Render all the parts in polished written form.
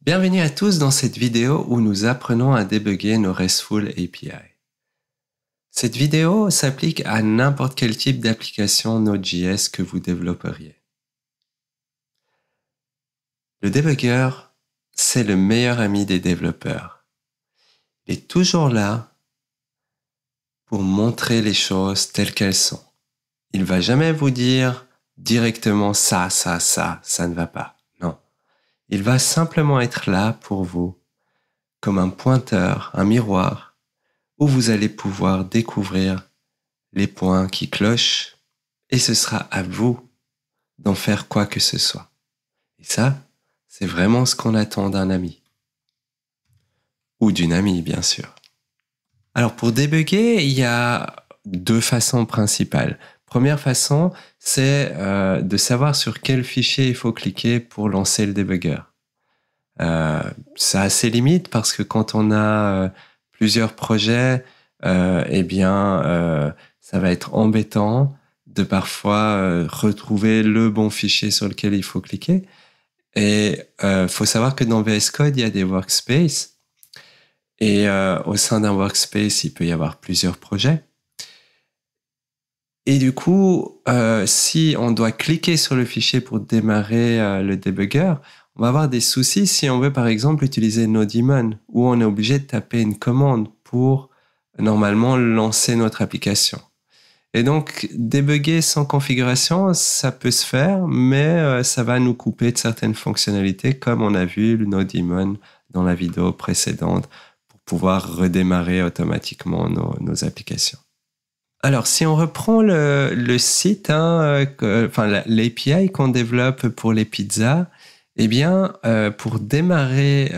Bienvenue à tous dans cette vidéo où nous apprenons à débugger nos RESTful API. Cette vidéo s'applique à n'importe quel type d'application Node.js que vous développeriez. Le débugger, c'est le meilleur ami des développeurs. Il est toujours là pour montrer les choses telles qu'elles sont. Il ne va jamais vous dire directement ça ne va pas. Non. Il va simplement être là pour vous, comme un pointeur, un miroir, où vous allez pouvoir découvrir les points qui clochent et ce sera à vous d'en faire quoi que ce soit. Et ça, c'est vraiment ce qu'on attend d'un ami. Ou d'une amie, bien sûr. Alors pour débugger, il y a deux façons principales. Première façon, c'est de savoir sur quel fichier il faut cliquer pour lancer le débugger. Ça a ses limites parce que quand on a plusieurs projets, ça va être embêtant de parfois retrouver le bon fichier sur lequel il faut cliquer. Et faut savoir que dans VS Code, il y a des workspaces. Et au sein d'un workspace, il peut y avoir plusieurs projets. Et du coup, si on doit cliquer sur le fichier pour démarrer le debugger, on va avoir des soucis si on veut par exemple utiliser Nodemon, où on est obligé de taper une commande pour normalement lancer notre application. Et donc, débugger sans configuration, ça peut se faire, mais ça va nous couper de certaines fonctionnalités, comme on a vu le Nodemon dans la vidéo précédente, pour pouvoir redémarrer automatiquement nos applications. Alors, si on reprend le site, l'API qu'on développe pour les pizzas, eh bien, pour démarrer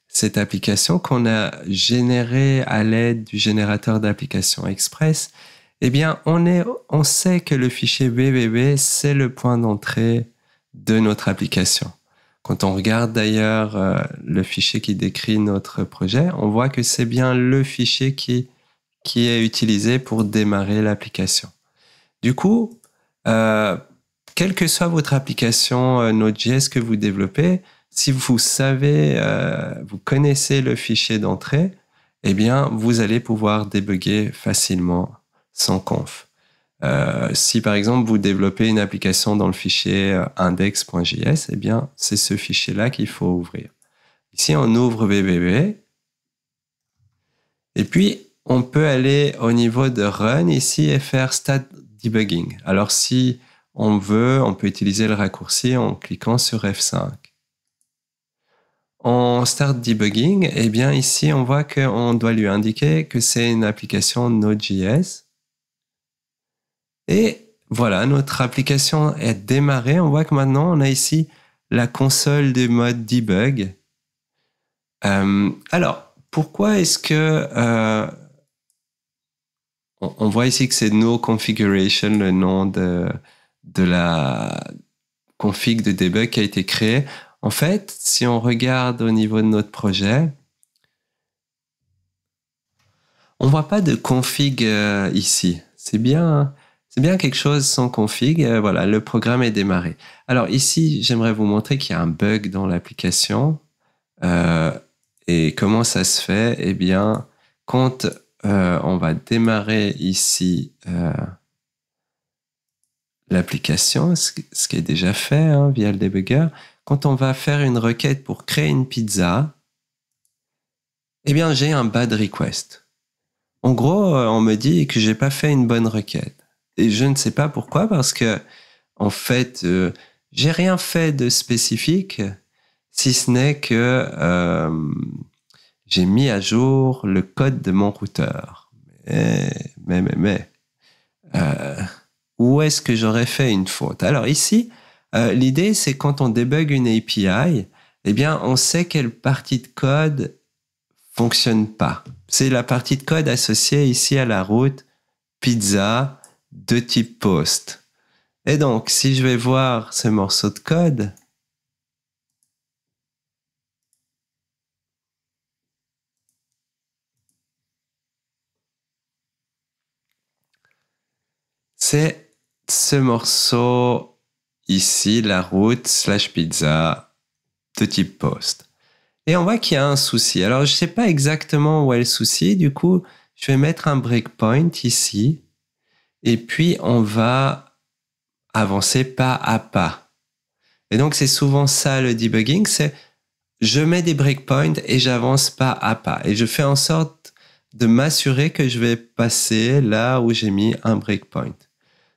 cette application qu'on a générée à l'aide du générateur d'application Express, eh bien, on sait que le fichier www, c'est le point d'entrée de notre application. Quand on regarde d'ailleurs le fichier qui décrit notre projet, on voit que c'est bien le fichier qui est utilisé pour démarrer l'application. Du coup, quelle que soit votre application Node.js que vous développez, si vous savez, vous connaissez le fichier d'entrée, eh bien, vous allez pouvoir débugger facilement sans conf. Si par exemple vous développez une application dans le fichier index.js, eh bien, c'est ce fichier-là qu'il faut ouvrir. Ici, on ouvre www. Et puis, on peut aller au niveau de Run ici et faire Start Debugging. Alors, si on veut, on peut utiliser le raccourci en cliquant sur F5. En Start Debugging, eh bien, ici, on voit qu'on doit lui indiquer que c'est une application Node.js. Et voilà, notre application est démarrée. On voit que maintenant, on a ici la console de mode debug. Alors, pourquoi est-ce que... on voit ici que c'est No Configuration, le nom de la config de debug qui a été créée. En fait, si on regarde au niveau de notre projet, on ne voit pas de config ici. C'est bien quelque chose sans config. Voilà, le programme est démarré. Alors ici, j'aimerais vous montrer qu'il y a un bug dans l'application. Et comment ça se fait? Eh bien, quand on va démarrer ici l'application, ce qui est déjà fait via le debugger. Quand on va faire une requête pour créer une pizza, eh bien, j'ai un bad request. En gros, on me dit que j'ai pas fait une bonne requête. Et je ne sais pas pourquoi, parce que, en fait, j'ai rien fait de spécifique, si ce n'est que j'ai mis à jour le code de mon routeur. Mais où est-ce que j'aurais fait une faute? Alors ici, l'idée, c'est quand on débug une API, eh bien, on sait quelle partie de code fonctionne pas. C'est la partie de code associée ici à la route pizza de type post. Et donc, si je vais voir ce morceau de code, c'est ce morceau ici, la route /pizza de type post. Et on voit qu'il y a un souci. Alors, je ne sais pas exactement où est le souci. Du coup, je vais mettre un breakpoint ici. Et puis, on va avancer pas à pas. Et donc, c'est souvent ça le debugging. C'est je mets des breakpoints et j'avance pas à pas. Et je fais en sorte de m'assurer que je vais passer là où j'ai mis un breakpoint.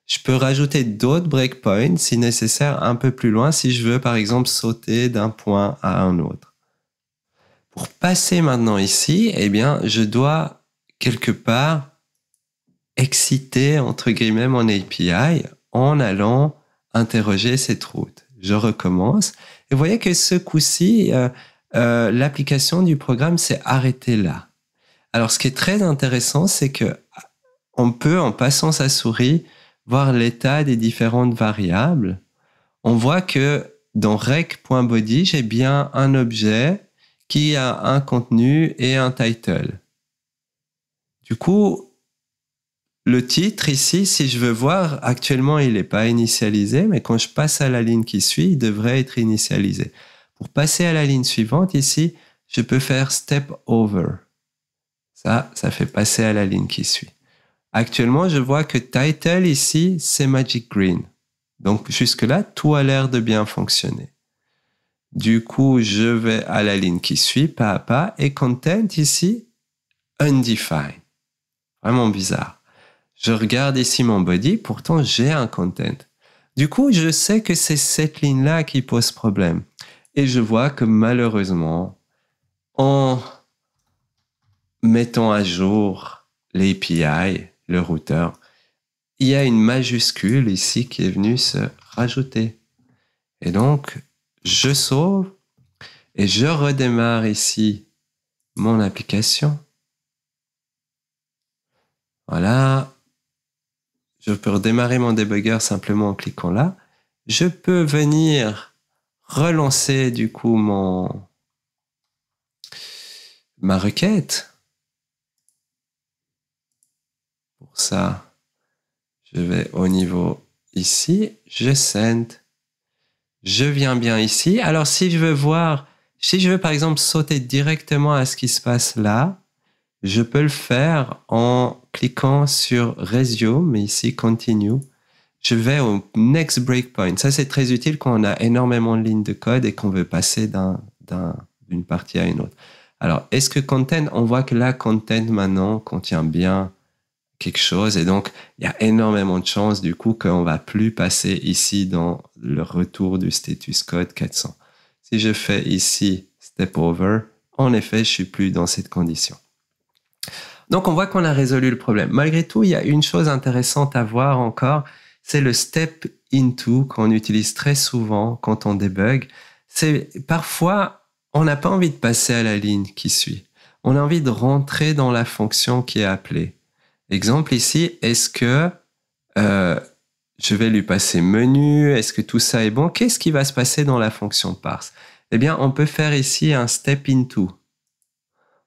Je peux rajouter d'autres breakpoints si nécessaire un peu plus loin si je veux par exemple sauter d'un point à un autre. Pour passer maintenant ici, eh bien, je dois quelque part exciter, entre guillemets, mon API en allant interroger cette route. Je recommence. Et vous voyez que ce coup-ci, l'application du programme s'est arrêtée là. Alors, ce qui est très intéressant, c'est que on peut, en passant sa souris, voir l'état des différentes variables. On voit que dans rec.body, j'ai bien un objet qui a un contenu et un title. Du coup, le titre ici, si je veux voir, actuellement, il n'est pas initialisé, mais quand je passe à la ligne qui suit, il devrait être initialisé. Pour passer à la ligne suivante, ici, je peux faire step over. Ça fait passer à la ligne qui suit. Actuellement, je vois que title ici, c'est Magic Green. Donc, jusque-là, tout a l'air de bien fonctionner. Du coup, je vais à la ligne qui suit, pas à pas, et content ici, undefined. Vraiment bizarre. Je regarde ici mon body, pourtant j'ai un content. Du coup, je sais que c'est cette ligne-là qui pose problème. Et je vois que malheureusement, en mettant à jour l'API, le routeur, il y a une majuscule ici qui est venue se rajouter. Et donc, je sauve et je redémarre ici mon application. Voilà. Je peux redémarrer mon debugger simplement en cliquant là. Je peux venir relancer du coup ma requête. Pour ça, je vais au niveau ici, je send. Je viens bien ici. Alors, si je veux par exemple sauter directement à ce qui se passe là, je peux le faire en cliquant sur Resume, mais ici Continue. Je vais au Next Breakpoint. Ça, c'est très utile quand on a énormément de lignes de code et qu'on veut passer d'une partie à une autre. Alors, est-ce que Content, on voit que là, Content maintenant contient bien quelque chose et donc il y a énormément de chances du coup qu'on va plus passer ici dans le retour du status code 400. Si je fais ici Step Over, en effet, je suis plus dans cette condition. Donc, on voit qu'on a résolu le problème. Malgré tout, il y a une chose intéressante à voir encore, c'est le step into qu'on utilise très souvent quand on débug. C'est parfois, on n'a pas envie de passer à la ligne qui suit. On a envie de rentrer dans la fonction qui est appelée. Exemple ici, est-ce que je vais lui passer menu? Est-ce que tout ça est bon? Qu'est-ce qui va se passer dans la fonction parse? Eh bien, on peut faire ici un step into.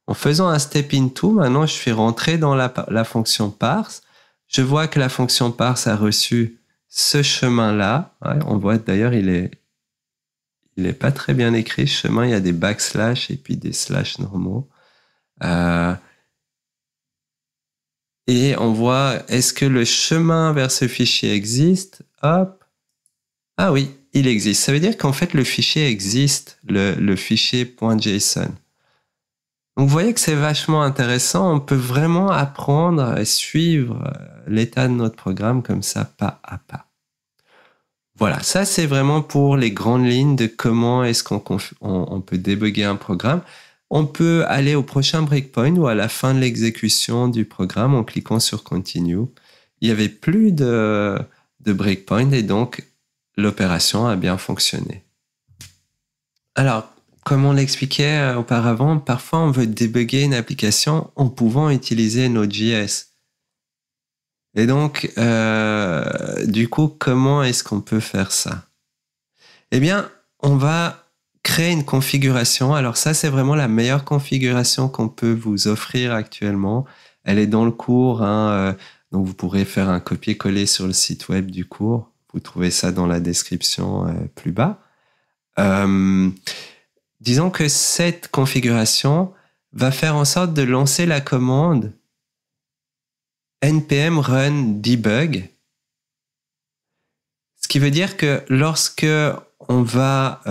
En faisant un step into, maintenant, je fais rentrer dans la fonction parse. Je vois que la fonction parse a reçu ce chemin-là. Ouais, on voit d'ailleurs, il est pas très bien écrit. Ce chemin, il y a des backslash et puis des slash normaux. Et on voit, est-ce que le chemin vers ce fichier existe? Hop. Ah oui, il existe. Ça veut dire qu'en fait, le fichier existe, le fichier .json. Donc, vous voyez que c'est vachement intéressant. On peut vraiment apprendre et suivre l'état de notre programme comme ça, pas à pas. Voilà, ça, c'est vraiment pour les grandes lignes de comment est-ce qu'on peut débugger un programme. On peut aller au prochain breakpoint ou à la fin de l'exécution du programme en cliquant sur Continue. Il n'y avait plus de breakpoint et donc l'opération a bien fonctionné. Alors, comme on l'expliquait auparavant, parfois on veut débugger une application en pouvant utiliser Node.js. Et donc, du coup, comment est-ce qu'on peut faire ça? Eh bien, on va créer une configuration. Alors ça, c'est vraiment la meilleure configuration qu'on peut vous offrir actuellement. Elle est dans le cours, donc vous pourrez faire un copier-coller sur le site web du cours. Vous trouvez ça dans la description plus bas. disons que cette configuration va faire en sorte de lancer la commande npm run debug, ce qui veut dire que lorsque on va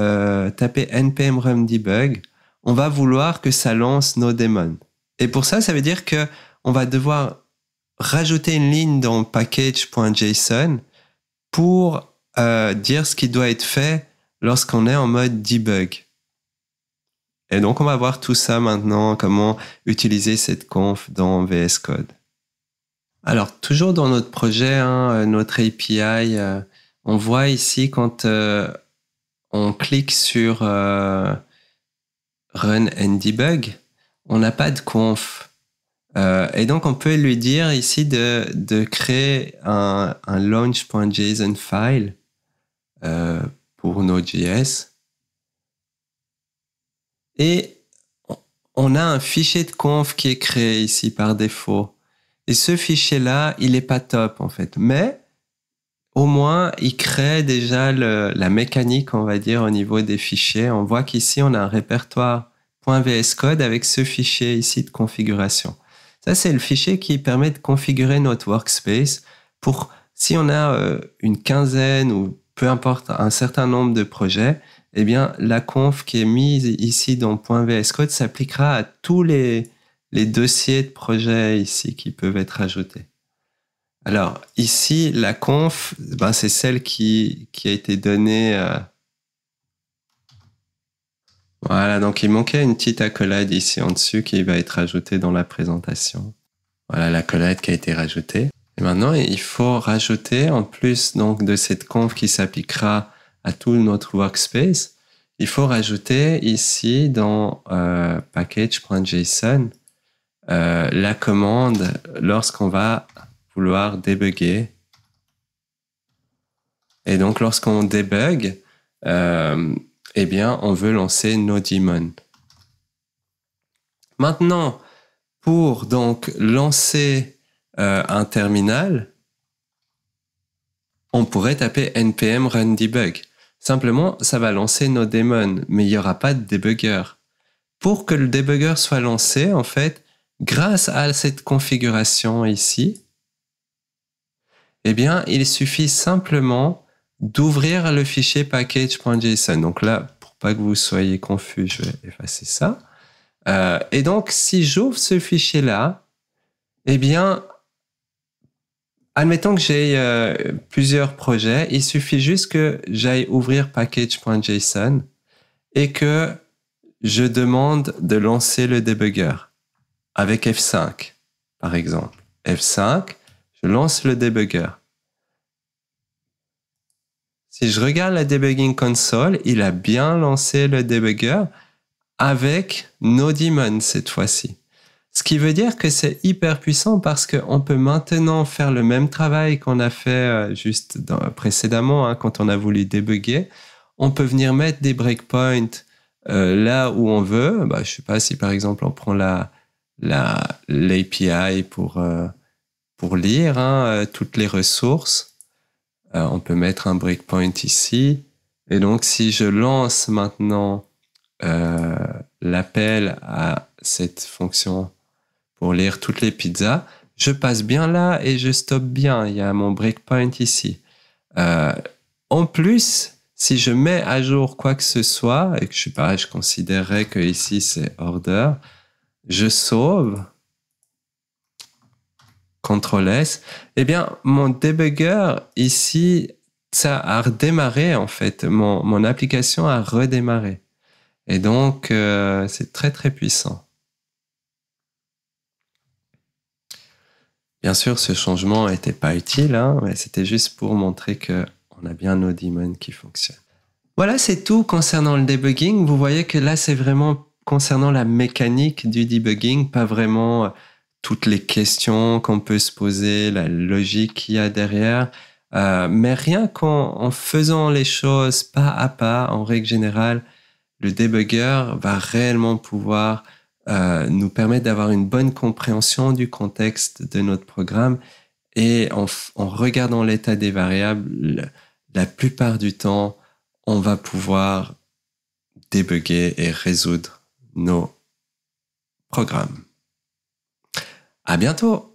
taper npm run debug, on va vouloir que ça lance nos daemons. Et pour ça, ça veut dire que on va devoir rajouter une ligne dans package.json pour dire ce qui doit être fait lorsqu'on est en mode debug. Et donc, on va voir tout ça maintenant, comment utiliser cette conf dans VS Code. Alors, toujours dans notre projet, notre API, on voit ici quand on clique sur Run and Debug, on n'a pas de conf. Et donc, on peut lui dire ici de créer un launch.json file pour Node.js. Et on a un fichier de conf qui est créé ici par défaut. Et ce fichier-là, il n'est pas top en fait. Mais au moins, il crée déjà la mécanique, on va dire, au niveau des fichiers. On voit qu'ici, on a un répertoire .vscode avec ce fichier ici de configuration. Ça, c'est le fichier qui permet de configurer notre workspace pour, si on a une quinzaine ou peu importe un certain nombre de projets, eh bien, la conf qui est mise ici dans .vscode s'appliquera à tous les dossiers de projet ici qui peuvent être ajoutés. Alors, ici, la conf, c'est celle qui a été donnée. Voilà, donc il manquait une petite accolade ici en dessus qui va être ajoutée dans la présentation. Voilà l'accolade qui a été rajoutée. Et maintenant, il faut rajouter, en plus donc, de cette conf qui s'appliquera à tout notre workspace, il faut rajouter ici dans package.json la commande lorsqu'on va vouloir débugger. Et donc, lorsqu'on débug, eh bien, on veut lancer nos daemons. Maintenant, pour donc lancer un terminal, on pourrait taper npm run debug. Simplement, ça va lancer nos daemons, mais il n'y aura pas de débugger. Pour que le débugger soit lancé, en fait, grâce à cette configuration ici, eh bien, il suffit simplement d'ouvrir le fichier package.json. Donc là, pour pas que vous soyez confus, je vais effacer ça. Et donc, si j'ouvre ce fichier-là, eh bien, admettons que j'ai plusieurs projets, il suffit juste que j'aille ouvrir package.json et que je demande de lancer le débugger avec F5, par exemple. F5, je lance le débugger. Si je regarde la debugging console, il a bien lancé le débugger avec nos daemons cette fois-ci. Ce qui veut dire que c'est hyper puissant parce qu'on peut maintenant faire le même travail qu'on a fait juste précédemment, quand on a voulu débugger. On peut venir mettre des breakpoints là où on veut. Je ne sais pas si par exemple on prend l'API pour lire toutes les ressources. On peut mettre un breakpoint ici. Et donc si je lance maintenant l'appel à cette fonction pour lire toutes les pizzas, je passe bien là et je stoppe bien. Il y a mon breakpoint ici. En plus, si je mets à jour quoi que ce soit, et que je considérerais que ici c'est order, je sauve, CTRL S, eh bien, mon debugger ici, ça a redémarré en fait. Mon application a redémarré. Et donc, c'est très très puissant. Bien sûr, ce changement n'était pas utile, mais c'était juste pour montrer qu'on a bien nos daemons qui fonctionnent. Voilà, c'est tout concernant le debugging. Vous voyez que là, c'est vraiment concernant la mécanique du debugging, pas vraiment toutes les questions qu'on peut se poser, la logique qu'il y a derrière. Mais rien qu'en faisant les choses pas à pas, en règle générale, le debugger va réellement pouvoir nous permettre d'avoir une bonne compréhension du contexte de notre programme et en regardant l'état des variables, la plupart du temps, on va pouvoir débugger et résoudre nos programmes. À bientôt!